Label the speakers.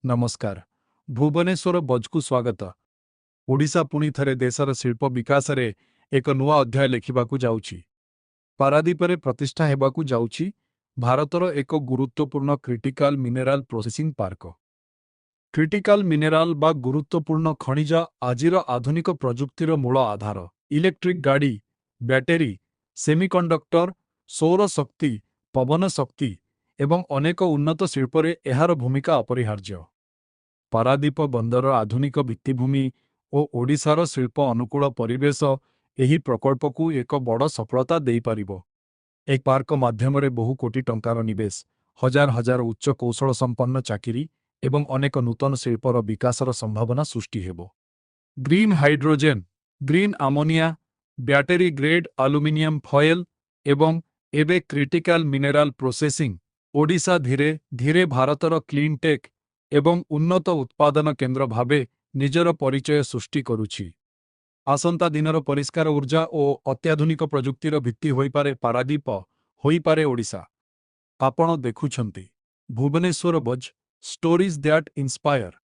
Speaker 1: नमस्कार भुवनेश्वर बजकु स्वागत। ओडिशा पुणी थरे देशर शिल्प विकास रे एक नुआ अध्याय लेखिबाकु जाउछि। पारादीपरे प्रतिष्ठा हेबाकु जाउछि भारतर एक गुरुत्वपूर्ण critical mineral processing park. Critical mineral बा गुरुत्वपूर्ण खनिज आजिर आधुनिक प्रजुक्तिर मूल आधार। इलेक्ट्रिक गाड़ी, बैटेरी, सेमिकंडक्टर, सौर शक्ति, पवन शक्ति एवं अनेक उन्नत शिल्परे एहार भूमिका अपरिहार्य। पारादीप बंदर आधुनिक भित्तिभूमि और ओडिशार शिल्प अनुकूल परिवेश एही प्रकल्पकु एक बड़ सफलता देई पारिबो। एक पार्क माध्यमरे बहु कोटी टंकार निवेश, हजार हजार उच्च कौशल संपन्न चाकिरी एवं अनेक नूतन शिल्पर विकासर संभावना सृष्टि हेबो। Green hydrogen, green ammonia, battery grade aluminium foil एवं एबे क्रिटिकल मिनेराल प्रोसेसिंग ओडिशा धीरे धीरे भारतर क्लीन टेक एवं उन्नत उत्पादन केन्द्र भावे निजर परिचय सृष्टि करुछि। आसंता दिनर परिष्कार ऊर्जा और अत्याधुनिक प्रजुक्तिर भित्ति होइपारे पारादीप, होइपारे ओडिशा। आपण देखुछंती भुवनेश्वर बज, स्टोरीज दैट इंस्पायर।